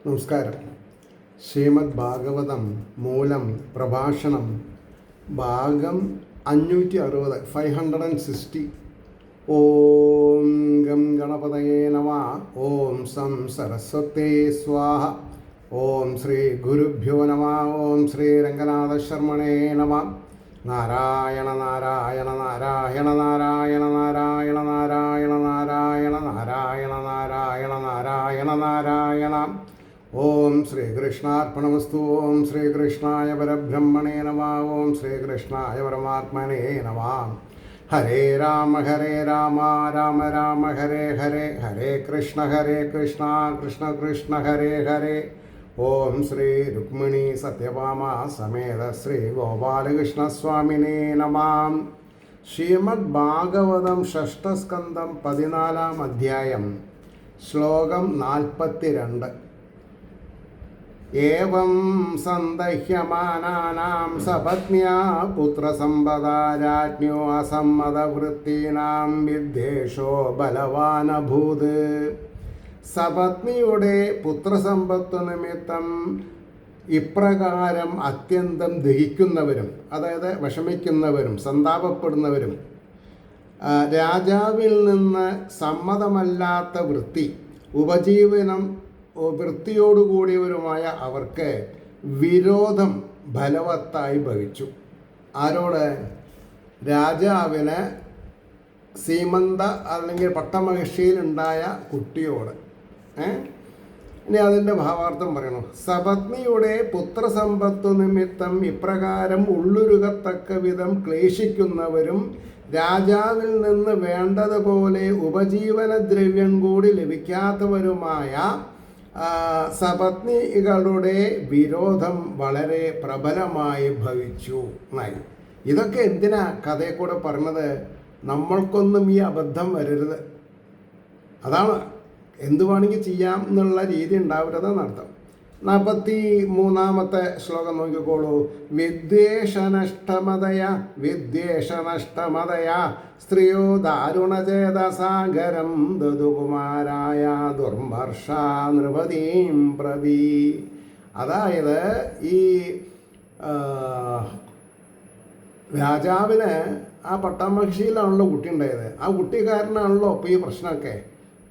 നമസ്കാരം. ശ്രീമദ് ഭാഗവതം മൂലം പ്രഭാഷണം ഭാഗം 560 560. ഓം ഗം ഗണപതയേ നമഃ. ഓം സം സരസ്വതേ സ്വാഹ. ഓം ശ്രീ ഗുരുഭ്യോ നമഃ. ഓം ശ്രീ രംഗനാഥ ശർമ്മണേ നമഃ. നാരായണ നാരായണ നാരായണ നാരായണ നാരായണ നാരായണ നാരായണ നാരായണ നാരായണ നാരായണ നാരായണ. ഓം ശ്രീകൃഷ്ണാർപ്പണമസ്തു. ഓം ശ്രീകൃഷ്ണായ പരബ്രഹ്മണേ നമഃ. ഓം ശ്രീകൃഷ്ണായ പരമാത്മനേ നമഃ. ഹരേ രാമ രാമ രാമ ഹരേ ഹരേ, ഹരേ കൃഷ്ണ കൃഷ്ണ കൃഷ്ണ ഹരേ ഹരേ. ഓം ശ്രീ രുക്മിണി സത്യഭാമ സമേത ശ്രീ ഗോപാലകൃഷ്ണസ്വാമിനേ നമഃ. ശ്രീമദ് ഭാഗവതം ഷഷ്ഠസ്കന്ധം 14-ാം അധ്യായം, ശ്ലോകം 42. ഏവം സന്ദഹ്യമാനാനാം സപത്ന്യാ പുത്രസമ്പദാ രാജ്ഞോ അസമ്മതവൃത്തീനാം വിദ്വേഷോ ബലവാനഭൂത്. സപത്നിയുടെ പുത്രസമ്പത്തു നിമിത്തം ഇപ്രകാരം അത്യന്തം ദഹിക്കുന്നവരും, അതായത് വിഷമിക്കുന്നവരും സന്താപപ്പെടുന്നവരും, രാജാവിൽ നിന്ന് സമ്മതമല്ലാത്ത വൃത്തി, ഉപജീവനം വൃത്തിയോടുകൂടിയവരുമായ അവർക്ക് വിരോധം ഫലവത്തായി ഭവിച്ചു. ആരോട്? രാജാവിന് സീമന്ത അല്ലെങ്കിൽ പട്ടമഹിഷിയിലുണ്ടായ കുട്ടിയോട്. ഇനി അതിൻ്റെ ഭാവാർത്ഥം പറയണു. സപത്നിയുടെ പുത്രസമ്പത്തു നിമിത്തം ഇപ്രകാരം ഉള്ളുരുകത്തക്ക വിധം ക്ലേശിക്കുന്നവരും രാജാവിൽ നിന്ന് വേണ്ടതുപോലെ ഉപജീവനദ്രവ്യം കൂടി ലഭിക്കാത്തവരുമായ സപത്നികളുടെ വിരോധം വളരെ പ്രബലമായി ഭവിച്ചു എന്നായി. ഇതൊക്കെ എന്തിനാ കഥയെ കൂടെ പറഞ്ഞത്? നമ്മൾക്കൊന്നും ഈ അബദ്ധം വരരുത്. അതാണ് എന്തു വേണമെങ്കിൽ ചെയ്യാം എന്നുള്ള രീതി ഉണ്ടാവരുതെന്നർത്ഥം. 43-ാമത്തെ ശ്ലോകം നോക്കിക്കോളൂ. വിദ്വേഷനഷ്ടമതയ സ്ത്രീയോ ദാരുണചേതസാഗരം ദതുകുമാരായ ദുർമർഷ നൃപതീം പ്രതി. അതായത് ഈ രാജാവിന് ആ പട്ടാമഹിഷിയിലാണല്ലോ കുട്ടി ഉണ്ടായത്. ആ കുട്ടിക്കാരനാണല്ലോ ഇപ്പോൾ ഈ പ്രശ്നമൊക്കെ.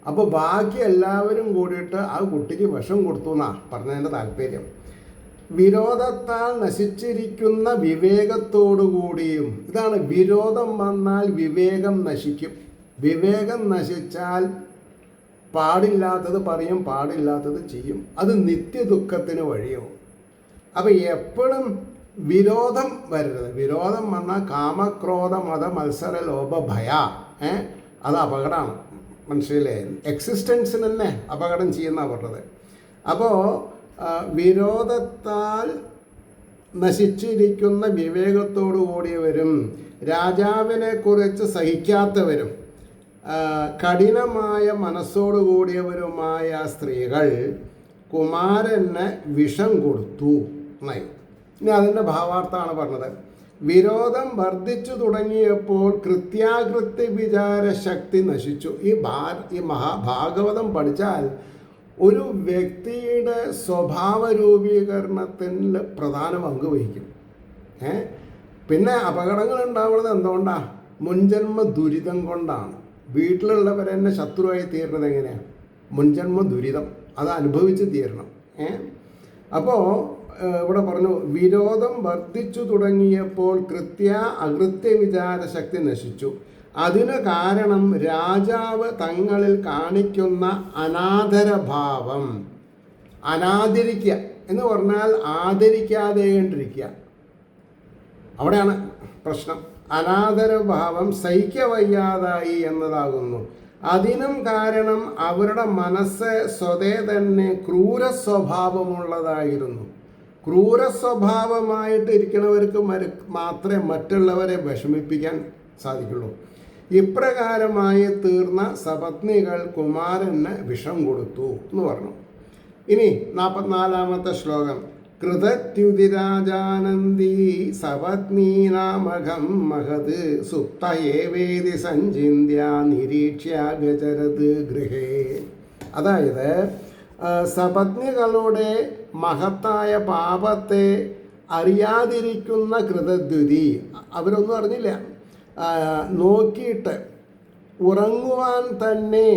അപ്പോൾ ബാക്കി എല്ലാവരും കൂടിയിട്ട് ആ കുട്ടിക്ക് വിഷം കൊടുത്തു എന്നാണ് പറഞ്ഞതിൻ്റെ താല്പര്യം. വിരോധത്താൽ നശിച്ചിരിക്കുന്ന വിവേകത്തോടുകൂടിയും, ഇതാണ് വിരോധം വന്നാൽ വിവേകം നശിക്കും. വിവേകം നശിച്ചാൽ പാടില്ലാത്തത് പറയും, പാടില്ലാത്തത് ചെയ്യും. അത് നിത്യദുഃഖത്തിന് വഴിയാവും. അപ്പം എപ്പോഴും വിരോധം വരരുത്. വിരോധം വന്നാൽ കാമക്രോധ മത മത്സര ലോഭ ഭയ, അത് അപകടമാണ്. മനസ്സിലെ എക്സിസ്റ്റൻസിന് തന്നെ അപകടം ചെയ്യുന്നതാണ് പറഞ്ഞത്. അപ്പോൾ വിരോധത്താൽ നശിച്ചിരിക്കുന്ന വിവേകത്തോടു കൂടിയവരും രാജാവിനെ കുറിച്ച് സഹിക്കാത്തവരും കഠിനമായ മനസ്സോടു കൂടിയവരുമായ സ്ത്രീകൾ കുമാരന് വിഷം കൊടുത്തു എന്നായി. ഇനി അതിൻ്റെ ഭാവാർത്ഥമാണ് പറഞ്ഞത്. വിരോധം വർദ്ധിച്ചു തുടങ്ങിയപ്പോൾ കൃത്യാകൃത്യ വിചാരശക്തി നശിച്ചു. ഈ മഹാഭാഗവതം പഠിച്ചാൽ ഒരു വ്യക്തിയുടെ സ്വഭാവ രൂപീകരണത്തിൽ പ്രധാന പങ്ക് വഹിക്കും. പിന്നെ അപകടങ്ങൾ ഉണ്ടാവുന്നത് എന്തുകൊണ്ടാണ്? മുൻജന്മ ദുരിതം കൊണ്ടാണ്. വീട്ടിലുള്ളവരെന്നെ ശത്രുവായി തീരുന്നത് എങ്ങനെയാണ്? മുൻജന്മ ദുരിതം, അത് അനുഭവിച്ച് തീരണം. അപ്പോൾ ഇവിടെ പറഞ്ഞു, വിരോധം വർദ്ധിച്ചു തുടങ്ങിയപ്പോൾ അകൃത്യ വിചാരശക്തി നശിച്ചു. അതിന് കാരണം രാജാവ് തങ്ങളിൽ കാണിക്കുന്ന അനാദരഭാവം. അനാദരിക്കുക എന്ന് പറഞ്ഞാൽ ആദരിക്കാതെ കണ്ടിരിക്കുക. അവിടെയാണ് പ്രശ്നം. അനാദരഭാവം സഹിക്കവയ്യാതായി എന്നതാകുന്നു. അതിനും കാരണം അവരുടെ മനസ്സ് സ്വതേ തന്നെ ക്രൂര സ്വഭാവമുള്ളതായിരുന്നു. ക്രൂര സ്വഭാവമായിട്ട് ഇരിക്കുന്നവർക്ക് മാത്രമേ മറ്റുള്ളവരെ വിഷമിപ്പിക്കാൻ സാധിക്കുള്ളൂ. ഇപ്രകാരമായി തീർന്ന സപത്നികൾ കുമാരന് വിഷം കൊടുത്തു എന്ന് പറഞ്ഞു. ഇനി 44-ാമത്തെ ശ്ലോകം. കൃതത്യുതിരാജാനന്ദീ സപത്നീനാമഘം മഹത് സുപ്തയേവേദി സഞ്ചിന്യ നിരീക്ഷ്യ ഗചരത് ഗൃഹേ. അതായത് സപത്നികളുടെ മഹത്തായ പാപത്തെ അറിയാതിരിക്കുന്ന കൃതദ്യുതി, അവരൊന്നും അറിഞ്ഞില്ല, നോക്കിയിട്ട് ഉറങ്ങുവാൻ തന്നെ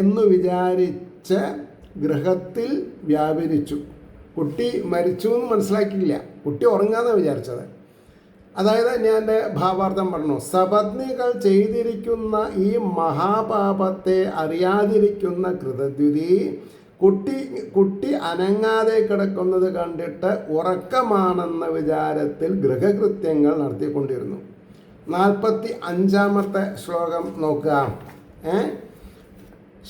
എന്നു വിചാരിച്ച് ഗൃഹത്തിൽ വ്യാപരിച്ചു. കുട്ടി മരിച്ചു എന്ന് മനസ്സിലാക്കിയില്ല, കുട്ടി ഉറങ്ങാമെന്നാണ് വിചാരിച്ചത്. അതായത് ഞാൻ എൻ്റെ ഭാവാർത്ഥം പറഞ്ഞു, സപത്നികൾ ചെയ്തിരിക്കുന്ന ഈ മഹാപാപത്തെ അറിയാതിരിക്കുന്ന കൃതദ്യുതി കുട്ടി അനങ്ങാതെ കിടക്കുന്നത് കണ്ടിട്ട് ഉറക്കമാണെന്ന വിചാരത്തിൽ ഗൃഹകൃത്യങ്ങൾ നടത്തിക്കൊണ്ടിരുന്നു. 45-ാമത്തെ ശ്ലോകം നോക്കുക.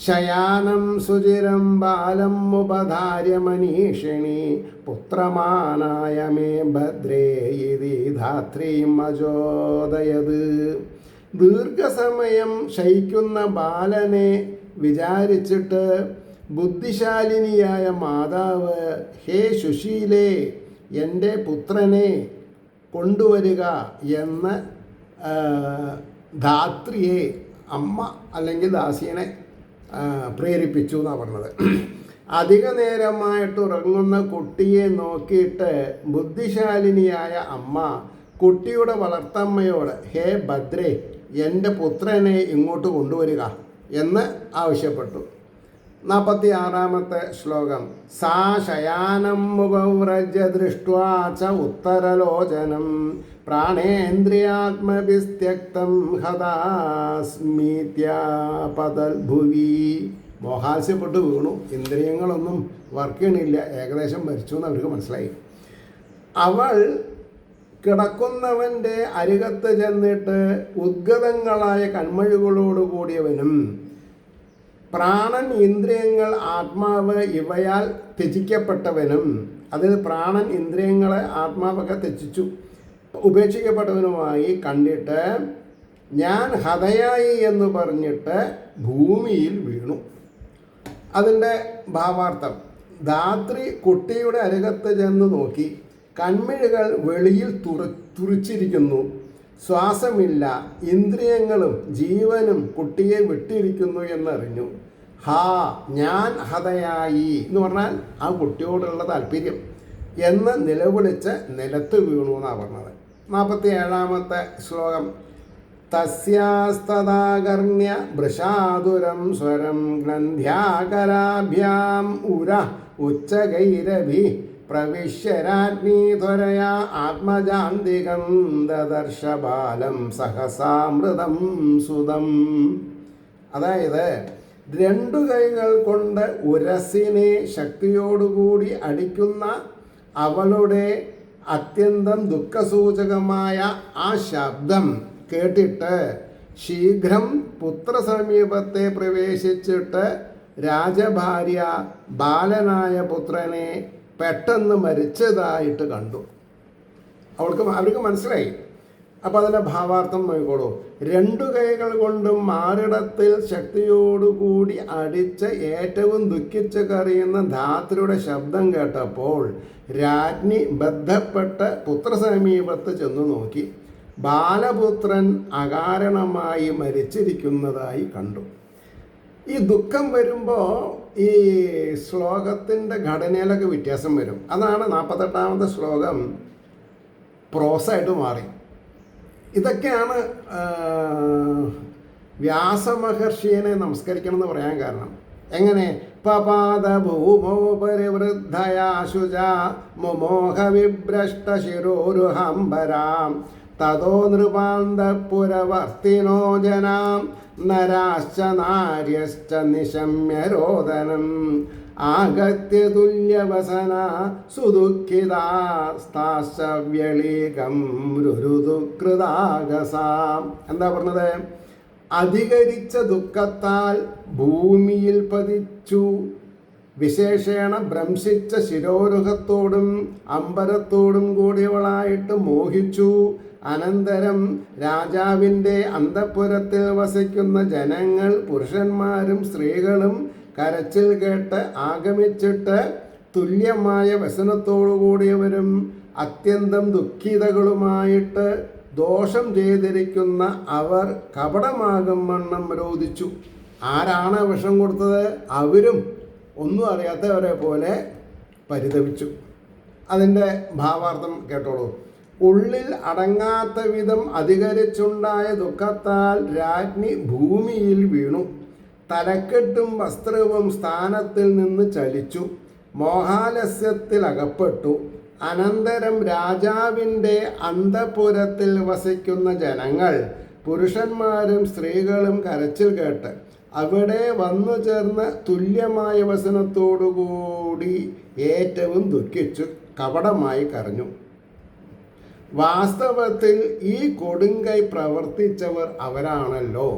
ശയാനം സുചിരം ബാലം ഉപധാര്യ മനീഷിണി പുത്രമാനായ മേ ഭദ്രേ ഇതി ധാത്രീം അജോദയത്. ദീർഘസമയം ശയിക്കുന്ന ബാലനെ വിചാരിച്ചിട്ട് ബുദ്ധിശാലിനിയായ മാതാവ്, ഹേ സുശീലേ, എൻ്റെ പുത്രനെ കൊണ്ടുവരിക എന്ന് ധാത്രിയെ, അമ്മ അല്ലെങ്കിൽ ദാസിയനെ പ്രേരിപ്പിച്ചു എന്നാണ് പറഞ്ഞത്. അധിക നേരമായിട്ട് ഉറങ്ങുന്ന കുട്ടിയെ നോക്കിയിട്ട് ബുദ്ധിശാലിനിയായ അമ്മ കുട്ടിയുടെ വളർത്തമ്മയോട്, ഹേ ഭദ്രേ, എൻ്റെ പുത്രനെ ഇങ്ങോട്ട് കൊണ്ടുവരിക എന്ന് ആവശ്യപ്പെട്ടു. 46-ാമത്തെ ശ്ലോകം. സാ ശയാനം മുഖൗരജ ദൃഷ്ട്വാ ച ഉത്തരലോചനം പ്രാണേന്ദ്രിയാത്മഭിസ്ത്യക്തം ഹതാസ്മീത്യാപതൽ ഭുവി. മോഹാസ്യപ്പെട്ട് വീണു, ഇന്ദ്രിയങ്ങളൊന്നും വർക്ക് ചെയ്യണില്ല, ഏകദേശം മരിച്ചു എന്ന് അവർക്ക് മനസ്സിലായി. അവൾ കിടക്കുന്നവൻ്റെ അരികത്ത് ചെന്നിട്ട് ഉദ്ഗതങ്ങളായ കൺമഴികളോട് കൂടിയവനും പ്രാണൻ, ഇന്ദ്രിയങ്ങൾ, ആത്മാവ് ഇവയാൽ ത്യജിക്കപ്പെട്ടവനും, അതിൽ പ്രാണൻ, ഇന്ദ്രിയങ്ങളെ, ആത്മാവൊക്കെ ത്യജിച്ചു ഉപേക്ഷിക്കപ്പെട്ടവനുമായി കണ്ടിട്ട് ഞാൻ ഹതയായി എന്ന് പറഞ്ഞിട്ട് ഭൂമിയിൽ വീണു. അതിൻ്റെ ഭാവാർത്ഥം, ധാത്രി കുട്ടിയുടെ അരികത്ത് ചെന്ന് നോക്കി, കൺമിഴികൾ വെളിയിൽ തുറിച്ചിരിക്കുന്നു, ശ്വാസമില്ല, ഇന്ദ്രിയങ്ങളും ജീവനും കുട്ടിയെ വിട്ടിരിക്കുന്നു എന്നറിഞ്ഞു. ഹാ, ഞാൻ ഹതയായി എന്ന് പറഞ്ഞാൽ ആ കുട്ടിയോടുള്ള താല്പര്യം എന്ന് നിലവിളിച്ച് നിലത്ത് വീണു എന്നാണ് പറഞ്ഞത്. 47-ാമത്തെ ശ്ലോകം. തസ്യാസ്തദാകർണ്യ വൃഷാതുരം സ്വരം ഗ്രന്ഥ്യാകരാഭ്യാം ഉര ഉച്ചകൈരഭി പ്രവിശ്യ രാജ്ഞീ ത്വരയാ ആത്മജാന്തികം ദദർശ ബാലം സഹസാമൃതം സുതം. അതായത് 2 കൈകൾ കൊണ്ട് ഉരസിനെ ശക്തിയോടുകൂടി അടിക്കുന്ന അവളുടെ അത്യന്തം ദുഃഖസൂചകമായ ആ ശബ്ദം കേട്ടിട്ട് ശീഘ്രം പുത്രസമീപത്തെ പ്രവേശിച്ചിട്ട് രാജഭാര്യ ബാലനായ പുത്രനെ പെട്ടെന്ന് മരിച്ചതായിട്ട് കണ്ടു. അവർക്ക് മനസ്സിലായി. അപ്പോൾ അതിൻ്റെ ഭാവാർത്ഥം നോക്കിക്കോളൂ. 2 കൈകൾ കൊണ്ടും മാറിടത്തിൽ ശക്തിയോടുകൂടി അടിച്ച് ഏറ്റവും ദുഃഖിച്ച് കരയുന്ന ധാത്രിയുടെ ശബ്ദം കേട്ടപ്പോൾ രാജ്ഞി ബന്ധപ്പെട്ട് പുത്രസമീപത്ത് ചെന്നു നോക്കി. ബാലപുത്രൻ അകാരണമായി മരിച്ചിരിക്കുന്നതായി കണ്ടു. ഈ ദുഃഖം വരുമ്പോൾ ഈ ശ്ലോകത്തിൻ്റെ ഘടനയിലൊക്കെ വ്യത്യാസം വരും. അതാണ് 48-ാമത്തെ ശ്ലോകം പ്രോസായിട്ട് മാറി. ഇതൊക്കെയാണ് വ്യാസമഹർഷിയെ നമസ്കരിക്കണം എന്ന് പറയാൻ കാരണം. എങ്ങനെ? പപാദ ഭൂമോ പരിവൃദ്ധയാശുജ മുമോഹ വിഭ്രഷ്ട ശിരോരുഹംബരാം തതോ നൃപാന്തപുരവർത്തിനോ ജനാം നരാശ്ച നാര്യശ്ച നിശമ്യരോദനം ആഗത്യ തുല്യവസന സുദുഃഖിതാസ്താശ്ചവ്യളീകം രുരുദുകൃതാഗസാം. എന്താ പറഞ്ഞത്? അധികരിച്ച ദുഃഖത്താൽ ഭൂമിയിൽ പതിച്ചു, വിശേഷേണ ഭ്രംശിച്ച ശിരോരുഹത്തോടും അമ്പരത്തോടും കൂടിയവളായിട്ട് മോഹിച്ചു. അനന്തരം രാജാവിൻ്റെ അന്തഃപുരത്തിൽ വസിക്കുന്ന ജനങ്ങൾ, പുരുഷന്മാരും സ്ത്രീകളും കരച്ചിൽ കേട്ട് ആഗമിച്ചിട്ട് തുല്യമായ വ്യസനത്തോടുകൂടിയവരും അത്യന്തം ദുഃഖിതകളുമായിട്ട് ദോഷം ചെയ്തിരിക്കുന്ന അവർ കപടമാകും വണ്ണം രോദിച്ചു. ആരാണ് വിഷം കൊടുത്തത്? അവരും ഒന്നും അറിയാത്തവരെ പോലെ പരിതപിച്ചു. അതിൻ്റെ ഭാവാർത്ഥം കേട്ടോളൂ. ഉള്ളിൽ അടങ്ങാത്ത വിധം അധികരിച്ചുണ്ടായ ദുഃഖത്താൽ രാജ്ഞി ഭൂമിയിൽ വീണു. തലക്കെട്ടും വസ്ത്രവും സ്ഥാനത്തിൽ നിന്ന് ചലിച്ചു. മോഹാലസ്യത്തിൽ അകപ്പെട്ടു. അനന്തരം രാജാവിൻ്റെ അന്തഃപുരത്തിൽ വസിക്കുന്ന ജനങ്ങൾ, പുരുഷന്മാരും സ്ത്രീകളും കരച്ചിൽ കേട്ട് അവിടെ വന്നു ചേർന്ന് തുല്യമായ വസനത്തോടുകൂടി ഏറ്റവും ദുഃഖിച്ചു കപടമായി കരഞ്ഞു. വാസ്തവത്തിൽ ഈ കൊടുങ്കൈ പ്രവർത്തിച്ചവർ അവരാണല്ലോ.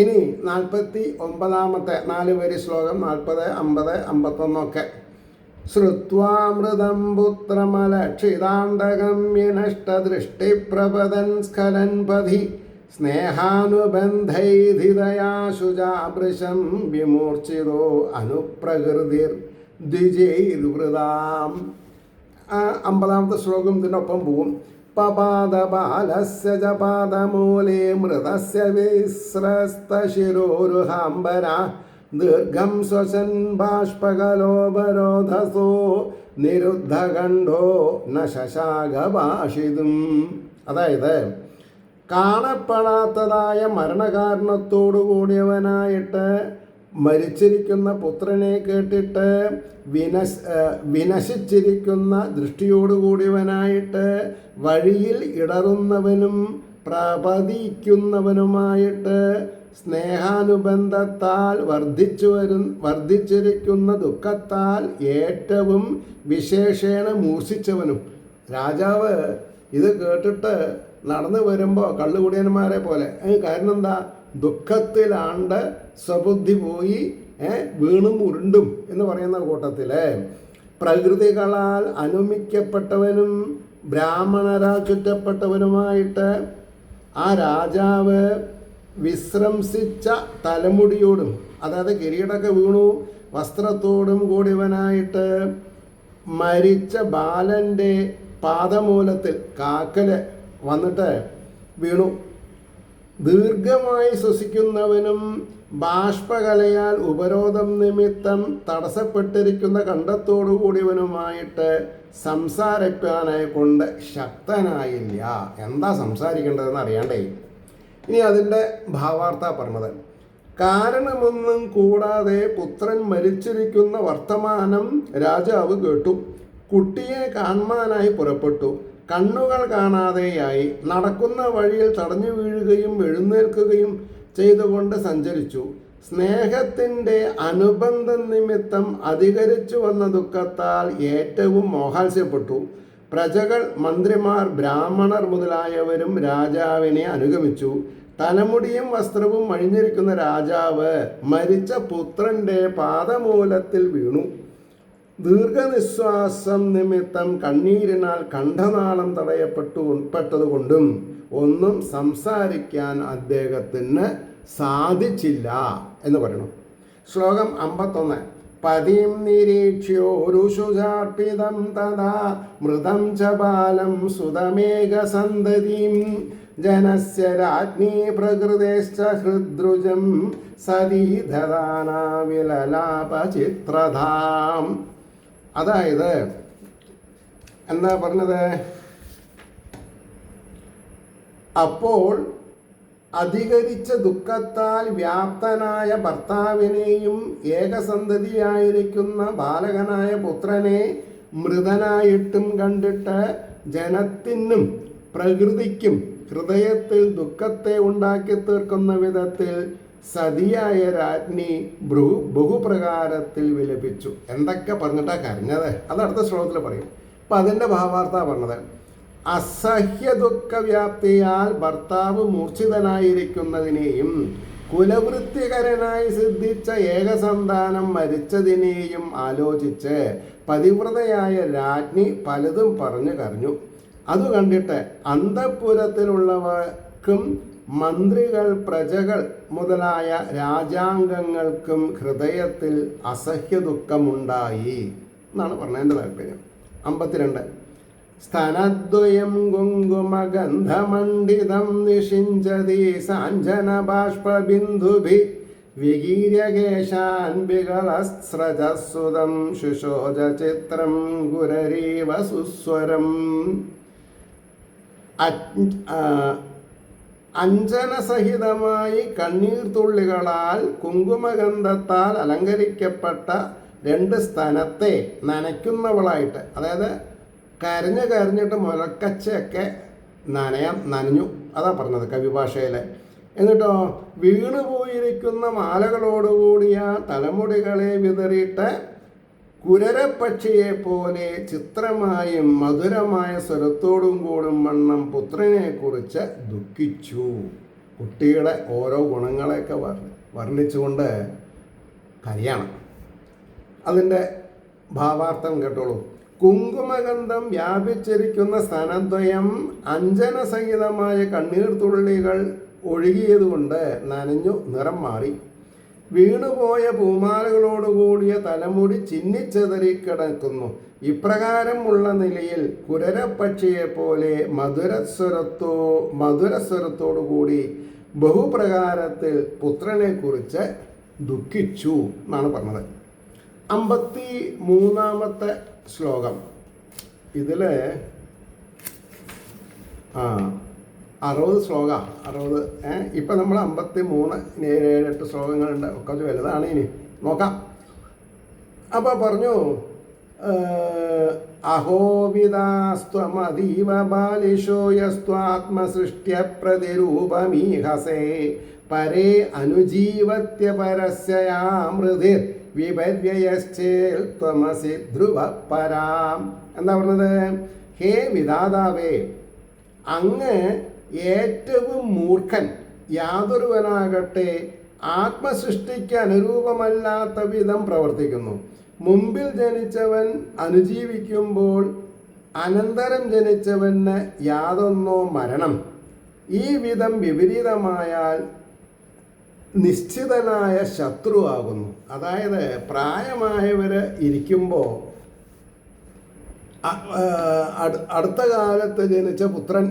ഇനി 49 4 വരി ശ്ലോകം 40, 50, 51 ശ്രുത്വാമൃതം പുത്രമലക്ഷിതാണ്ഡകം വിനഷ്ടദൃഷ്ടിപ്രപദൻ സ്ഖലൻ പഥി സ്നേഹാനുബന്ധൈധിതയാശുജാഭൃശം വിമൂർച്ഛിതോ അനുപ്രകൃതിർ ദ്വിജൈർവൃതാം. 50 ശ്ലോകം ഇതിനൊപ്പം പോവും. പപാദബാലസ്യ ച പാദമൂലേ മൃതസ്യ വിസ്രസ്തശിരോരുഹാംബര ദീർഘം സ്വശൻ ബാഷ്പകലോപരോധസോ നിരുദ്ധകണ്ഠോ ന ശശാകഭാഷിതും. അതായത് കാണപ്പെടാത്തതായ മരണകാരണത്തോടു കൂടിയവനായിട്ട് മരിച്ചിരിക്കുന്ന പുത്രനെ കേട്ടിട്ട് വിനശിച്ചിരിക്കുന്ന ദൃഷ്ടിയോടുകൂടിയവനായിട്ട് വഴിയിൽ ഇടറുന്നവനും പ്രപതിക്കുന്നവനുമായിട്ട് സ്നേഹാനുബന്ധത്താൽ വർദ്ധിച്ചിരിക്കുന്ന ദുഃഖത്താൽ ഏറ്റവും വിശേഷേണ മൂർച്ഛിച്ചവനും. രാജാവ് ഇത് കേട്ടിട്ട് നടന്നു വരുമ്പോൾ കള്ളുകുടിയന്മാരെ പോലെ. കാരണം എന്താ? ദുഃഖത്തിലാണ്ട് സ്വബുദ്ധി പോയി വീണും ഉരുണ്ടും എന്ന് പറയുന്ന കൂട്ടത്തിൽ പ്രകൃതികളാൽ അനുമിക്കപ്പെട്ടവനും ബ്രാഹ്മണരാൽ ചുറ്റപ്പെട്ടവനുമായിട്ട് ആ രാജാവ് വിശ്രംസിച്ച തലമുടിയോടും, അതായത് കിരീടമൊക്കെ വീണു വസ്ത്രത്തോടും കൂടിയവനായിട്ട് മരിച്ച ബാലൻ്റെ പാദമൂലത്തിൽ കാക്കല് വന്നിട്ട് വീണു. ദീർഘമായി ശ്വസിക്കുന്നവനും ബാഷ്പകലയാൽ ഉപരോധം നിമിത്തം തടസ്സപ്പെട്ടിരിക്കുന്ന കണ്ഠത്തോടു കൂടിയവനുമായിട്ട് സംസാരിക്കാനെ കൊണ്ട് ശക്തനായില്ല. എന്താ സംസാരിക്കേണ്ടതെന്ന് അറിയാണ്ടേ. ഇനി അതിൻ്റെ ഭാവാർത്ഥ പറഞ്ഞത്. കാരണമൊന്നും കൂടാതെ പുത്രൻ മരിച്ചിരിക്കുന്ന വർത്തമാനം രാജാവ് കേട്ടു. കുട്ടിയെ കാണാനായി പുറപ്പെട്ടു. കണ്ണുകൾ കാണാതെയായി. നടക്കുന്ന വഴിയിൽ തടഞ്ഞു വീഴുകയും എഴുന്നേൽക്കുകയും ചെയ്തുകൊണ്ട് സഞ്ചരിച്ചു. സ്നേഹത്തിൻ്റെ അനുബന്ധ നിമിത്തം അധികരിച്ചു വന്ന ദുഃഖത്താൽ ഏറ്റവും മോഹാത്സ്യപ്പെട്ടു. പ്രജകൾ, മന്ത്രിമാർ, ബ്രാഹ്മണർ മുതലായവരും രാജാവിനെ അനുഗമിച്ചു. തലമുടിയും വസ്ത്രവും അണിഞ്ഞിരിക്കുന്ന രാജാവ് മരിച്ച പുത്രൻ്റെ പാദമൂലത്തിൽ വീണു. ദീർഘനിശ്വാസം നിമിത്തം കണ്ണീരിനാൽ കണ്ഠനാളം തടയപ്പെട്ടതുകൊണ്ടും ഒന്നും സംസാരിക്കാൻ അദ്ദേഹത്തിന് സാധിച്ചില്ല എന്ന് പറയണം. ശ്ലോകം 51 പതിം നിരീക്ഷ്യോരുഷുചാർപ്പിതം തഥാ മൃതം ച ബാലം സുതമേകസന്തതിം ജനസ്യ രാജ്ഞീ പ്രകൃതേശ്ച ഹൃദ്രുജം സതീധദാനാവിലലാപചിത്രധാം. അതായത് എന്താ പറഞ്ഞത്? അപ്പോൾ അധികരിച്ച ദുഃഖത്താൽ വ്യാപ്തനായ ഭർത്താവിനെയും ഏകസന്തതിയായിരിക്കുന്ന ബാലകനായ പുത്രനെ മൃതനായിട്ടും കണ്ടിട്ട് ജനത്തിനും പ്രകൃതിക്കും ഹൃദയത്തിൽ ദുഃഖത്തെ ഉണ്ടാക്കി തീർക്കുന്ന വിധത്തിൽ സതിയായ രാജ്ഞി ബഹുപ്രകാരത്തിൽ വിലപിച്ചു. എന്തൊക്കെ പറഞ്ഞിട്ടാണ് കരഞ്ഞത്? അത് അടുത്ത ശ്ലോകത്തിൽ പറയും. അപ്പം അതിൻ്റെ ഭാവാർത്ഥ പറഞ്ഞത്. അസഹ്യ ദുഃഖവ്യാപ്തിയാൽ ഭർത്താവ് മൂർച്ഛിതനായിരിക്കുന്നതിനെയും കുലവൃത്തികരനായി സിദ്ധിച്ച ഏകസന്താനം മരിച്ചതിനെയും ആലോചിച്ച് പതിവ്രതയായ രാജ്ഞി പലതും പറഞ്ഞു കരഞ്ഞു. അത് കണ്ടിട്ട് അന്തഃപുരത്തിലുള്ളവർക്കും മന്ത്രികൾ, പ്രജകൾ മുതലായ രാജാംഗങ്ങൾക്കും ഹൃദയത്തിൽ അസഹ്യ ദുഃഖമുണ്ടായി എന്നാണ് പറഞ്ഞതിൻ്റെ താല്പര്യം. 52 സ്തനദ്വയം കുങ്കുമഗന്ധമണ്ഡിതം നിഷിഞ്ചതി സാഞ്ജന ബാഷ്പബിന്ദുഭി വികീര്യകേശാൻ വികളസ്രജസുതം ശുശോചിത്രം ഗുരരീവ സുസ്വരം. അഞ്ജനസഹിതമായി കണ്ണീർത്തുള്ളികളാൽ കുങ്കുമഗന്ധത്താൽ അലങ്കരിക്കപ്പെട്ട 2 സ്തനത്തെ നനയ്ക്കുന്നവളായിട്ട്, അതായത് കരഞ്ഞിട്ട് മുലക്കച്ചയൊക്കെ നനഞ്ഞു, അതാ പറഞ്ഞത് കവിഭാഷയിൽ. എന്നിട്ടോ വീണുപോയിരിക്കുന്ന മാലകളോടുകൂടിയ തലമുടികളെ വിതറിയിട്ട് കുരരപ്പക്ഷിയെ പോലെ ചിത്രമായും മധുരമായ സ്വരത്തോടും കൂടും വണ്ണം പുത്രനെക്കുറിച്ച് ദുഃഖിച്ചു. കുട്ടിയുടെ ഓരോ ഗുണങ്ങളെയൊക്കെ വർണ്ണിച്ചുകൊണ്ട് കരയാണ്. അതിൻ്റെ ഭാവാർത്ഥം കേട്ടോളൂ. കുങ്കുമഗന്ധം വ്യാപിച്ചിരിക്കുന്ന സ്ഥാനദ്വയം അഞ്ജനസഹിതമായ കണ്ണീർത്തുള്ളികൾ ഒഴുകിയതുകൊണ്ട് നനഞ്ഞു നിറം മാറി. വീണുപോയ പൂമാലകളോടുകൂടിയ തലമുടി ചിന്നിച്ചെതറിക്കിടക്കുന്നു. ഇപ്രകാരമുള്ള നിലയിൽ കുരരപ്പക്ഷിയെപ്പോലെ മധുരസ്വരത്തോടുകൂടി ബഹുപ്രകാരത്തിൽ പുത്രനെക്കുറിച്ച് ദുഃഖിച്ചു എന്നാണ് പറഞ്ഞത്. 53-ാമത്തെ ശ്ലോകം. ഇതിൽ 60 ശ്ലോകം. 60 ഇപ്പം നമ്മൾ 53, 7-8 ശ്ലോകങ്ങളുണ്ട്. കുറച്ച് വലുതാണ്. ഇനി നോക്കാം. അപ്പോൾ പറഞ്ഞു, അഹോവിദാസ്ത്വമതീവ ബാലിശോ യസ്ത്വാത്മസൃഷ്ട്യ പ്രതിരൂപമീഹസേ പരേ അനുജീവത്യ പരസ്യയാമൃതിർ വിപര്യശ്ചേൽ ത്വമസി ധ്രുവ പരാം. എന്താ പറഞ്ഞത്? ഹേ വിധാതാവേ, അങ്ങ് ഏറ്റവും മൂർഖൻ. യാതൊരുവനാകട്ടെ ആത്മസൃഷ്ടിക്ക് അനുരൂപമല്ലാത്ത വിധം പ്രവർത്തിക്കുന്നു. മുമ്പിൽ ജനിച്ചവൻ അനുജീവിക്കുമ്പോൾ അനന്തരം ജനിച്ചവന് യാതൊന്നോ മരണം. ഈ വിധം വിപരീതമായാൽ നിശ്ചിതനായ ശത്രുവാകുന്നു. അതായത് പ്രായമായവർ ഇരിക്കുമ്പോൾ അടുത്ത കാലത്ത് ജനിച്ച പുത്രൻ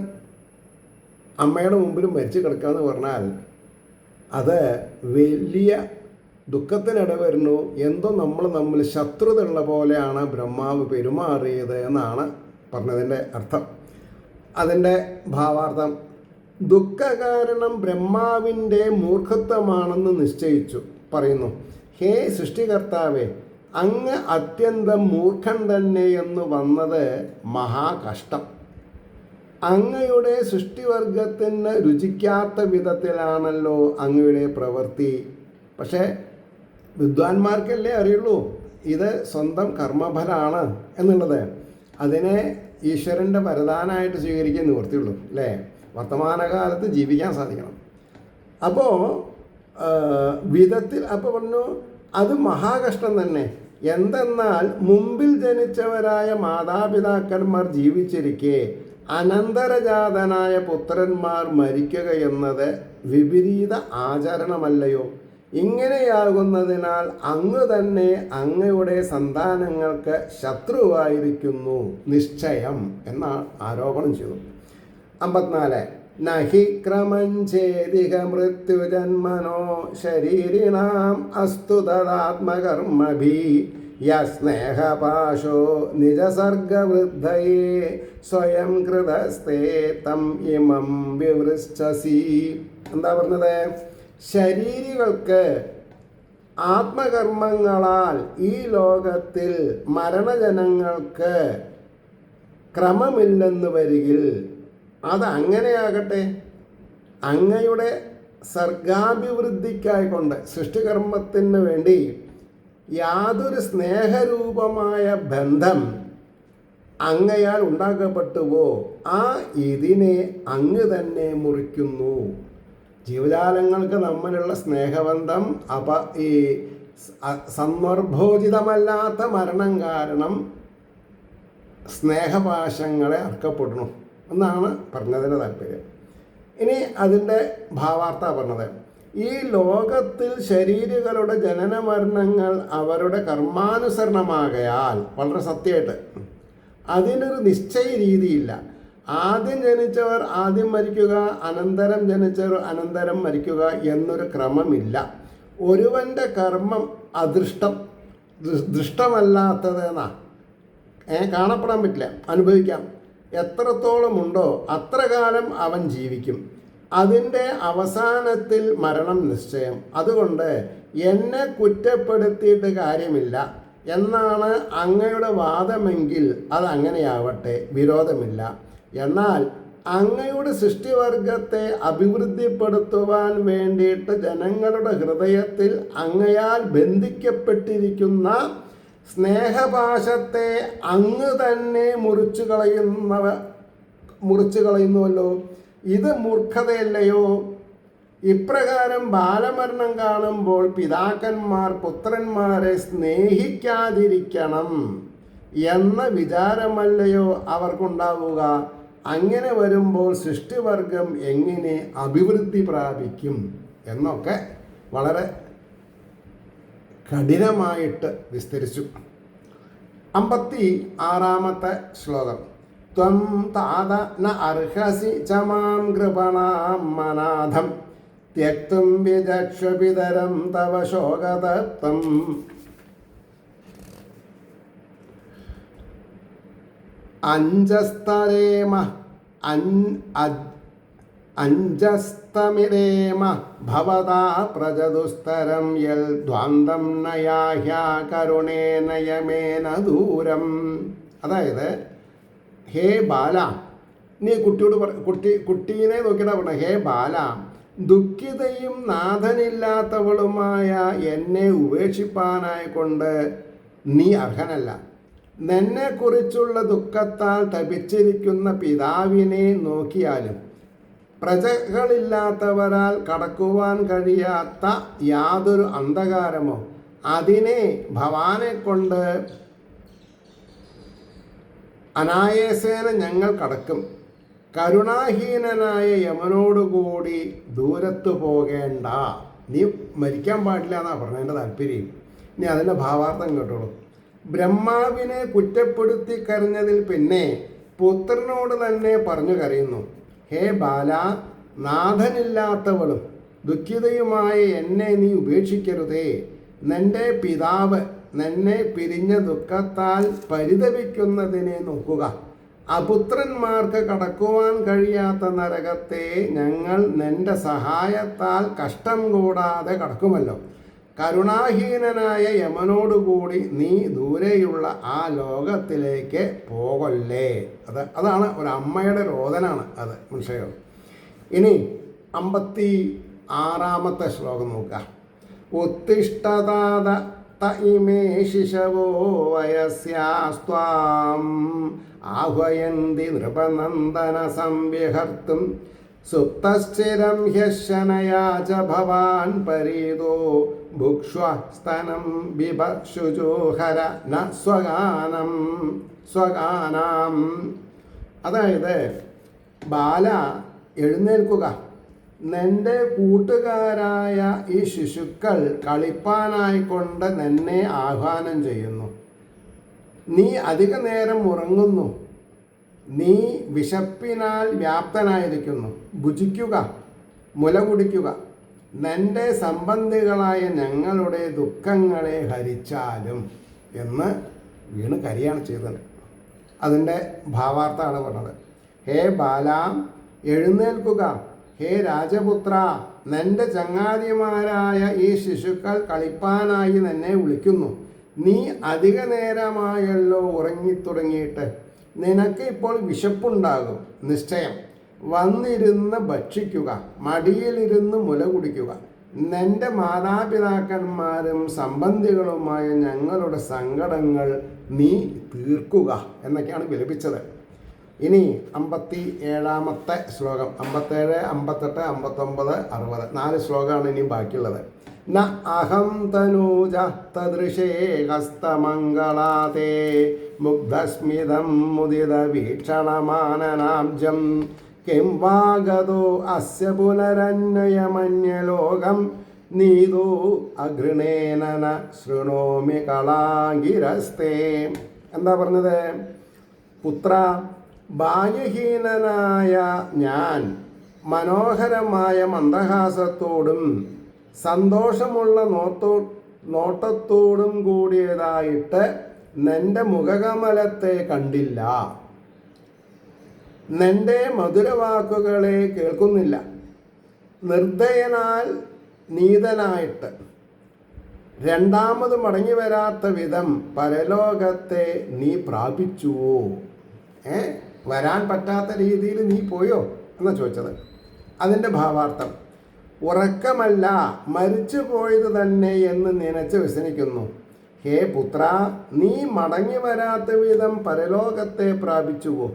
അമ്മയുടെ മുമ്പിൽ മരിച്ചു കിടക്കാന്ന് പറഞ്ഞാൽ അത് വലിയ ദുഃഖത്തിനിടവരുന്നു. എന്തോ നമ്മൾ ശത്രുതയുള്ള പോലെയാണ് ബ്രഹ്മാവ് പെരുമാറിയത് എന്നാണ് പറഞ്ഞതിൻ്റെ അർത്ഥം. അതിൻ്റെ ഭാവാർത്ഥം, ദുഃഖകാരണം ബ്രഹ്മാവിൻ്റെ മൂർഖത്വമാണെന്ന് നിശ്ചയിച്ചു പറയുന്നു. ഹേ സൃഷ്ടികർത്താവേ, അങ്ങ് അത്യന്തം മൂർഖൻ തന്നെയെന്ന് വന്നത് മഹാകഷ്ടം. അങ്ങയുടെ സൃഷ്ടിവർഗത്തിന് രുചിക്കാത്ത വിധത്തിലാണല്ലോ അങ്ങയുടെ പ്രവൃത്തി. പക്ഷേ വിദ്വാൻമാർക്കല്ലേ അറിയുള്ളൂ ഇത് സ്വന്തം കർമ്മഫലമാണ് എന്നുള്ളത്. അതിനെ ഈശ്വരൻ്റെ വരദാനമായിട്ട് സ്വീകരിക്കാൻ നിവൃത്തിയുള്ളൂ അല്ലേ? വർത്തമാനകാലത്ത് ജീവിക്കാൻ സാധിക്കണം. അപ്പോൾ പറഞ്ഞു അത് മഹാകഷ്ടം തന്നെ. എന്തെന്നാൽ മുമ്പിൽ ജനിച്ചവരായ മാതാപിതാക്കന്മാർ ജീവിച്ചിരിക്കെ അനന്തരജാതനായ പുത്രന്മാർ മരിക്കുക എന്നത് വിപരീത ആചരണമല്ലയോ? ഇങ്ങനെയാകുന്നതിനാൽ അങ്ങ് തന്നെ അങ്ങയുടെ സന്താനങ്ങൾക്ക് ശത്രുവായിരിക്കുന്നു നിശ്ചയം എന്ന ആരോപണം ചെയ്തു. 54 നഹി ക്രമഞ്ചേദിക മൃത്യുജന്മനോ ശരീരിണാം അസ്തു തദാത്മകർമ്മഭി യസ്നേഹപാശോ നിജസർഗവൃദ്ധയേ സ്വയം കൃതസ്തേ തം ഇമം വിവൃശ്ചസി. എന്താ പറഞ്ഞത്? ശരീരികൾക്ക് ആത്മകർമ്മങ്ങളാൽ ഈ ലോകത്തിൽ മരണജനങ്ങൾക്ക് ക്രമമില്ലെന്ന് വരികിൽ അതങ്ങനെയാകട്ടെ. അങ്ങയുടെ സർഗാഭിവൃദ്ധിക്കായിക്കൊണ്ട് സൃഷ്ടികർമ്മത്തിന് വേണ്ടി യാതൊരു സ്നേഹരൂപമായ ബന്ധം അങ്ങയാൽ ഉണ്ടാക്കപ്പെട്ടുവോ ആ ഇതിനെ അങ്ങ് തന്നെ മുറിക്കുന്നു. ജീവജാലങ്ങൾക്ക് തമ്മിലുള്ള സ്നേഹബന്ധം ഈ സന്ദർഭോചിതമല്ലാത്ത മരണം കാരണം സ്നേഹപാശങ്ങളെ അർക്കപ്പെടുന്നു എന്നാണ് പറഞ്ഞതിൻ്റെ താല്പര്യം. ഇനി അതിൻ്റെ ഭാവാർത്ഥ പറഞ്ഞത്, ഈ ലോകത്തിൽ ശരീരികളുടെ ജനന മരണങ്ങൾ അവരുടെ കർമാനുസരണമാകയാൽ വളരെ സത്യമായിട്ട് അതിനൊരു നിശ്ചയ രീതിയില്ല. ആദ്യം ജനിച്ചവർ ആദ്യം മരിക്കുക, അനന്തരം ജനിച്ചവർ അനന്തരം മരിക്കുക എന്നൊരു ക്രമമില്ല. ഒരുവൻ്റെ കർമ്മം അദൃഷ്ടം ദൃഷ്ടമല്ലാത്തതെന്നാ കാണപ്പെടാൻ പറ്റില്ല, അനുഭവിക്കാം. എത്രത്തോളം ഉണ്ടോ അത്ര കാലം അവൻ ജീവിക്കും. അതിൻ്റെ അവസാനത്തിൽ മരണം നിശ്ചയം. അതുകൊണ്ട് എന്നെ കുറ്റപ്പെടുത്തിയിട്ട് കാര്യമില്ല എന്നാണ് അങ്ങയുടെ വാദമെങ്കിൽ അതങ്ങനെയാവട്ടെ, വിരോധമില്ല. എന്നാൽ അങ്ങയുടെ സൃഷ്ടിവർഗത്തെ അഭിവൃദ്ധിപ്പെടുത്തുവാൻ വേണ്ടിയിട്ട് ജനങ്ങളുടെ ഹൃദയത്തിൽ അങ്ങയാൽ ബന്ധിക്കപ്പെട്ടിരിക്കുന്ന സ്നേഹപാശത്തെ അങ്ങ് തന്നെ മുറിച്ചു കളയുന്നുവല്ലോ. ഇത് മൂർഖതയല്ലയോ? ഇപ്രകാരം ബാലമരണം കാണുമ്പോൾ പിതാക്കന്മാർ പുത്രന്മാരെ സ്നേഹിക്കാതിരിക്കണം എന്ന വിചാരമല്ലയോ അവർക്കുണ്ടാവുക? അങ്ങനെ വരുമ്പോൾ സൃഷ്ടിവർഗം എങ്ങനെ അഭിവൃദ്ധി പ്രാപിക്കും എന്നൊക്കെ വളരെ കഠിനമായിട്ട് വിസ്തരിച്ചു. 56-ാമത്തെ ശ്ലോകം. ത്വം താത ന അർഹസി ച മാം കൃപണാം മനാഥം ത്യക്തും വിചക്ഷപിതരം തവ ശോകതപ്തം. അഞ്ജസ്തമിരേമ ഭവതാ പ്രജദുസ്തരം യൽ ദ്വാന്തം നയാഹ്യാ കരുണേന യമേന ദൂരം. അതായത്, ഹേ ബാല, നീ കുട്ടീനെ നോക്കിയിട്ടാ പറഞ്ഞ, ഹേ ബാല, ദുഃഖിതയും നാഥനില്ലാത്തവളുമായ എന്നെ ഉപേക്ഷിപ്പാനായിക്കൊണ്ട് നീ അർഹനല്ല. നിന്നെക്കുറിച്ചുള്ള ദുഃഖത്താൽ തപിച്ചിരിക്കുന്ന പിതാവിനെ നോക്കിയാലും പ്രജകളില്ലാത്തവരാൽ കടക്കുവാൻ കഴിയാത്ത യാതൊരു അന്ധകാരമോ അതിനെ ഭവാനെ കൊണ്ട് അനായാസേന ഞങ്ങൾ കടക്കും. കരുണാഹീനനായ യമനോടുകൂടി ദൂരത്തു പോകേണ്ട. നീ മരിക്കാൻ പാടില്ല എന്നാണ് പറഞ്ഞതിൻ്റെ താല്പര്യം. ഇനി അതിൻ്റെ ഭാവാർത്ഥം കേട്ടോളൂ. ബ്രഹ്മാവിനെ കുറ്റപ്പെടുത്തി കരഞ്ഞതിൽ പിന്നെ പുത്രനോട് തന്നെ പറഞ്ഞു കരയുന്നു. ഹേ ബാല, നാഥനില്ലാത്തവളും ദുഃഖിതയുമായ എന്നെ നീ ഉപേക്ഷിക്കരുതേ. നിന്റെ പിതാവ് നിന്നെ പിരിഞ്ഞ ദുഃഖത്താൽ പരിതപിക്കുന്നതിനെ നോക്കുക. അപുത്രന്മാർക്ക് കടക്കുവാൻ കഴിയാത്ത നരകത്തെ ഞങ്ങൾ നിന്റെ സഹായത്താൽ കഷ്ടം കൂടാതെ കടക്കുമല്ലോ. കരുണാഹീനനായ യമനോടുകൂടി നീ ദൂരെയുള്ള ആ ലോകത്തിലേക്ക് പോകല്ലേ. അതാണ് ഒരു അമ്മയുടെ രോദനാണ് അത്, മനസ്സിലായോ? ഇനി 56-ാമത്തെ ശ്ലോകം നോക്കുക. ഉത്തിഷ്ഠതാത ഇമേ ശിശവോ വയസ്യാസ്ത്വാം ആഹ്വയന്തി നൃപനന്ദന സംവിഹർത്തും സുപ്തശ്ചിരം ഹ്യശനയാ ച ഭവാൻ പരീതോ ഭുക്ഷ്വസ്തനം ബിഭശുജോഹര ന സ്വഗാനാം. അതായത്, ബാല, എഴുന്നേൽക്കുക. നിന്റെ കൂട്ടുകാരായ ഈ ശിശുക്കൾ കളിപ്പാനായിക്കൊണ്ട് നിന്നെ ആഹ്വാനം ചെയ്യുന്നു. നീ അധിക നേരം ഉറങ്ങുന്നു. നീ വിശപ്പിനാൽ വ്യാപ്തനായിരിക്കുന്നു. ഭുജിക്കുക, മുല കുടിക്കുക. നിന്റെ സംബന്ധികളായ ഞങ്ങളുടെ ദുഃഖങ്ങളെ ഹരിച്ചാലും എന്ന് വീണ് കരയാണ് ചെയ്തത്. അതിൻ്റെ ഭാവാർത്ഥമാണ് പറഞ്ഞത്. ഹേ ബാല, എഴുന്നേൽക്കുക. ഹേ രാജപുത്ര, നിന്റെ ചങ്ങാതിമാരായ ഈ ശിശുക്കൾ കളിപ്പാനായി നിന്നെ വിളിക്കുന്നു. നീ അധിക നേരമായല്ലോ ഉറങ്ങിത്തുടങ്ങിയിട്ട്. നിനക്ക് ഇപ്പോൾ വിശപ്പുണ്ടാകും നിശ്ചയം. വന്നിരുന്ന് ഭക്ഷിക്കുക, മടിയിലിരുന്ന് മുല കുടിക്കുക. നിന്റെ മാതാപിതാക്കന്മാരും സംബന്ധികളുമായ ഞങ്ങളുടെ സങ്കടങ്ങൾ നീ തീർക്കുക എന്നൊക്കെയാണ് വിലപിച്ചത്. ഇനി 57-ാമത്തെ ശ്ലോകം. 57, 58, 59, 60 4 ശ്ലോകമാണ് ഇനിയും ബാക്കിയുള്ളത്. ന അഹം തനൂജ തദൃശേ ഹസ്തമംഗളാതേ മുഗ്ധസ്മിതം മുദിത വീക്ഷണമാനനാബ്ജം കിം വാഗതോ അസ്യ പുനരന്വയമന്യലോകം നീതോ അഘൃണേന ശൃണോമി കളാങ്കിരസ്തേ. എന്താ പറഞ്ഞത്? പുത്ര, ബാഹ്യഹീനനായ ഞാൻ മനോഹരമായ മന്ദഹാസത്തോടും സന്തോഷമുള്ള നോട്ടത്തോടും കൂടിയതായിട്ട് നിന്റെ മുഖകമലത്തെ കണ്ടില്ല, നിന്റെ മധുരവാക്കുകളെ കേൾക്കുന്നില്ല. നിർദ്ദയനാൽ നീതനായിട്ട് രണ്ടാമത് മടങ്ങി വരാത്ത വിധം പരലോകത്തെ നീ പ്രാപിച്ചുവോ? വരാൻ പറ്റാത്ത രീതിയിൽ നീ പോയോ എന്നാ ചോദിച്ചത്. അതിൻ്റെ ഭാവാർത്ഥം, ഉറക്കമല്ല മരിച്ചു പോയത് തന്നെ എന്ന് നനച്ച് വ്യസനിക്കുന്നു. ഹേ പുത്ര, നീ മടങ്ങി വരാത്ത വിധം പരലോകത്തെ പ്രാപിച്ചുവോ?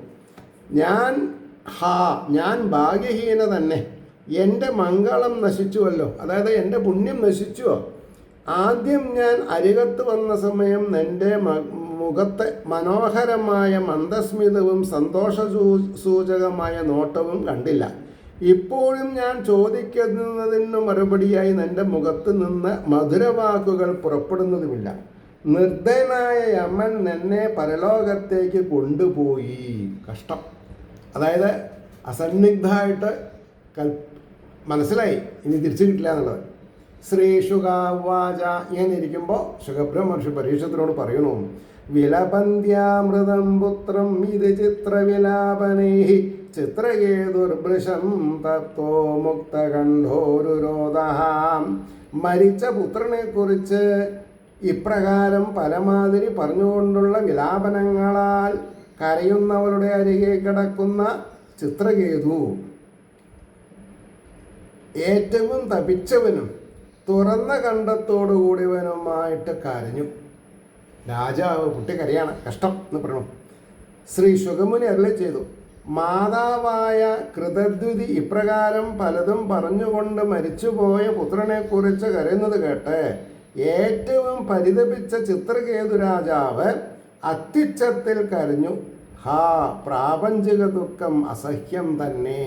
ഞാൻ ഭാഗ്യഹീന തന്നെ, എൻ്റെ മംഗളം നശിച്ചുവല്ലോ, അതായത് എൻ്റെ പുണ്യം നശിച്ചുവോ? ആദ്യം ഞാൻ അരികത്ത് വന്ന സമയം എൻ്റെ മുഖത്തെ മനോഹരമായ മന്ദസ്മിതവും സന്തോഷ സൂചകമായ നോട്ടവും കണ്ടില്ല. ഇപ്പോഴും ഞാൻ ചോദിക്കുന്നതിന് മറുപടിയായി നിൻ്റെ മുഖത്ത് നിന്ന് മധുരവാക്കുകൾ പുറപ്പെടുന്നതുമില്ല. നിർദ്ദയനായ യമൻ നിന്നെ പരലോകത്തേക്ക് കൊണ്ടുപോയി. കഷ്ടം. അതായത് അസന്നിഗ്ധമായിട്ട് മനസ്സിലായി ഇനി തിരിച്ചു കിട്ടില്ല എന്നുള്ളത്. ശ്രീ ശുകാവാച, ഇങ്ങനെ ഇരിക്കുമ്പോൾ ശുഖബ്രഹ്മർഷി പരീക്ഷത്തിനോട് പറയണു, വിലപന്ത്യാമൃതം പുത്രം ഇത് ചിത്രവിലാപനൈ ചിത്രകേതുർഭൃശം തത്വോ മുക്തകണ്ഠോരുരോധ. മരിച്ച പുത്രനെ കുറിച്ച് ഇപ്രകാരം പലമാതിരി പറഞ്ഞുകൊണ്ടുള്ള വിലാപനങ്ങളാൽ കരയുന്നവരുടെ അരികെ കിടക്കുന്ന ചിത്രകേതു ഏറ്റവും തപിച്ചവനും തുറന്ന കണ്ഠത്തോടുകൂടിയവനുമായിട്ട് കരഞ്ഞു. രാജാവ് കുട്ടിക്കരയാണ്, കഷ്ടം എന്ന് പറയണം. ശ്രീ ശുഗമുനി അരുളി ചെയ്തു, മാതാവായ കൃതദ്വിതി ഇപ്രകാരം പലതും പറഞ്ഞുകൊണ്ട് മരിച്ചുപോയ പുത്രനെക്കുറിച്ച് കരയുന്നത് കേട്ട് ഏറ്റവും പരിതപിച്ച ചിത്രകേതു രാജാവ് അത്യുച്ചത്തിൽ കരഞ്ഞു. ഹാ, പ്രാപഞ്ചിക ദുഃഖം അസഹ്യം തന്നെ.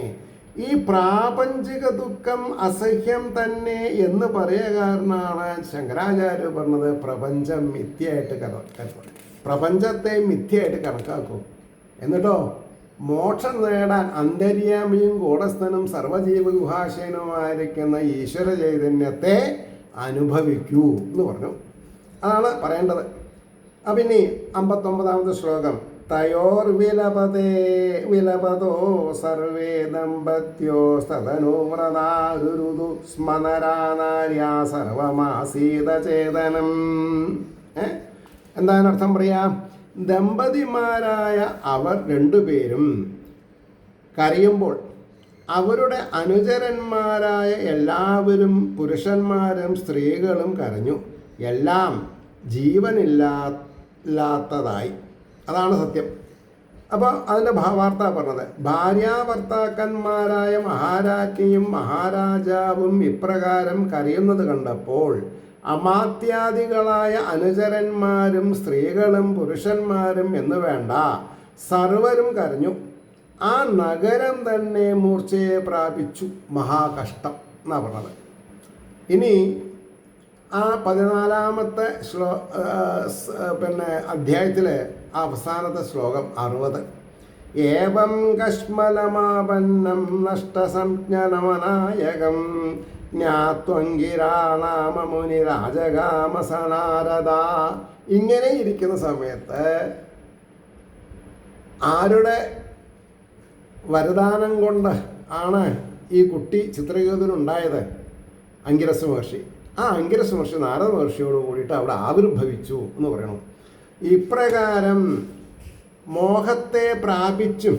ഈ പ്രാപഞ്ചിക ദുഃഖം അസഹ്യം തന്നെ എന്ന് പറയുക കാരണമാണ് ശങ്കരാചാര്യ പറഞ്ഞത് പ്രപഞ്ചം മിഥ്യയായിട്ട് പ്രപഞ്ചത്തെ മിഥ്യയായിട്ട് കണക്കാക്കും. എന്നിട്ടോ മോക്ഷം നേടാൻ അന്തര്യാമിയും കൂടസ്ഥനും സർവജീവഗുഹാശയനുമായിരിക്കുന്ന ഈശ്വര ചൈതന്യത്തെ അനുഭവിക്കൂ എന്ന് പറഞ്ഞു. അതാണ് പറയേണ്ടത്. അപ്പം ഇനി 59ാമത്തെ ശ്ലോകം, തയോർവിലപതോ സർവേ ദമ്പത്യോ സതനുവ്രതാരുരുതു സ്മനരാനാര്യാ സർവമാസീതചേതനം. എന്താണ് അർത്ഥം പറയാം? ദമ്പതിമാരായ അവർ രണ്ടുപേരും കരയുമ്പോൾ അവരുടെ അനുചരന്മാരായ എല്ലാവരും പുരുഷന്മാരും സ്ത്രീകളും കരഞ്ഞു. എല്ലാം ജീവനില്ലാത്തതായി. അതാണ് സത്യം. അപ്പോൾ അതിൻ്റെ ഭാവാർത്ഥ പറഞ്ഞത്, ഭാര്യാഭർത്താക്കന്മാരായ മഹാരാജ്ഞിയും മഹാരാജാവും ഇപ്രകാരം കരയുന്നത് കണ്ടപ്പോൾ അമാത്യാദികളായ അനുചരന്മാരും സ്ത്രീകളും പുരുഷന്മാരും എന്ന് വേണ്ട സർവരും കരഞ്ഞു. ആ നഗരം തന്നെ മൂർച്ചയെ പ്രാപിച്ചു. മഹാകഷ്ടം എന്നാണ് പറഞ്ഞത്. ഇനി ആ 14ാമത്തെ അധ്യായത്തിലെ അവസാനത്തെ ശ്ലോകം 60. ഏവം കശ്മലമാപന്നം നഷ്ടസംജ്ഞനമനായകം ജ്ഞാത്വങ്കിരാണാമമുനി രാജകാമസനാരദ. ഇങ്ങനെ ഇരിക്കുന്ന സമയത്ത് ആരുടെ വരദാനം കൊണ്ട് ആണ് ഈ കുട്ടി ചിത്രകേതുനുണ്ടായത്? അങ്കിരസ് മഹർഷി. ആ അങ്കിരസ് മഹർഷി നാരദ മഹർഷിയോട് കൂടിയിട്ട് അവിടെ ആവിർഭവിച്ചു എന്ന് പറയണം. ഇപ്രകാരം മോഹത്തെ പ്രാപിച്ചും,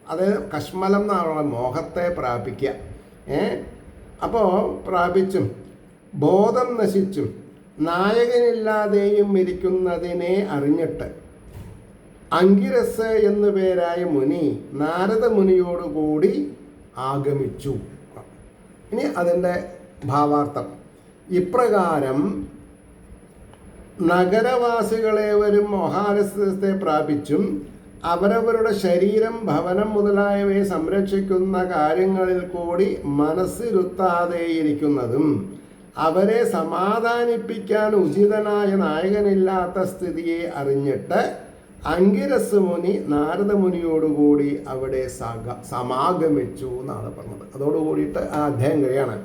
അതായത് കശ്മലം എന്നാണ് മോഹത്തെ പ്രാപിക്കുക. അപ്പോൾ പ്രാപിച്ചും ബോധം നശിച്ചും നായകനില്ലാതെയും ഇരിക്കുന്നതിനെ അറിഞ്ഞിട്ട് അങ്കിരസ് എന്നു പേരായ മുനി നാരദ മുനിയോടുകൂടി ആഗമിച്ചു. ഇനി അതിൻ്റെ ഭാവാർത്ഥം, ഇപ്രകാരം നഗരവാസികളേവരും മോഹാലസ്യത്തെ പ്രാപിച്ചും അവരവരുടെ ശരീരം ഭവനം മുതലായവയെ സംരക്ഷിക്കുന്ന കാര്യങ്ങളിൽ കൂടി മനസ്സിരുത്താതെയിരിക്കുന്നതും അവരെ സമാധാനിപ്പിക്കാൻ ഉചിതനായ നായകനില്ലാത്ത സ്ഥിതിയെ അറിഞ്ഞിട്ട് അങ്കിരസ് മുനി നാരദ മുനിയോടുകൂടി അവിടെ സമാഗമിച്ചു എന്നാണ് പറഞ്ഞത്. അതോടുകൂടിയിട്ട് ആ അധ്യായം കഴിയാണ്.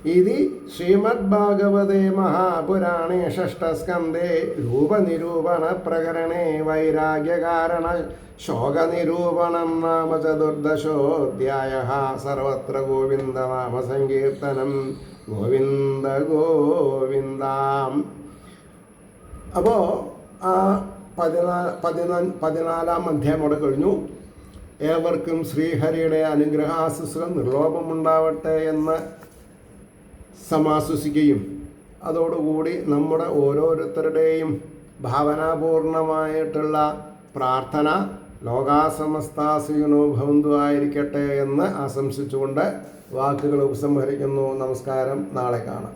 ഇതി ശ്രീമദ്ഭാഗവതേ മഹാപുരാണേ ഷഷ്ടസ്കന്ധേ രൂപനിരൂപണ പ്രകരണേ വൈരാഗ്യകാരണ ശോകനിരൂപണം നാമ ചതുർദശോധ്യായഃ. സർവത്ര ഗോവിന്ദനാമ സങ്കീർത്തനം. ഗോവിന്ദ ഗോവിന്ദ. അപ്പോൾ ആ 14-ാം അധ്യായം അവിടെ കഴിഞ്ഞു. ഏവർക്കും ശ്രീഹരിയുടെ അനുഗ്രഹാശിസ്സുകൾ നിർലോഭമുണ്ടാവട്ടെ എന്ന് സമാശ്വസിക്കുകയും അതോടുകൂടി നമ്മുടെ ഓരോരുത്തരുടെയും ഭാവനാപൂർണമായിട്ടുള്ള പ്രാർത്ഥന ലോകാസമസ്താസുഖിനോ ഭവന്തു ആയിരിക്കട്ടെ എന്ന് ആശംസിച്ചുകൊണ്ട് വാക്കുകൾ ഉപസംഹരിക്കുന്നു. നമസ്കാരം. നാളെ കാണാം.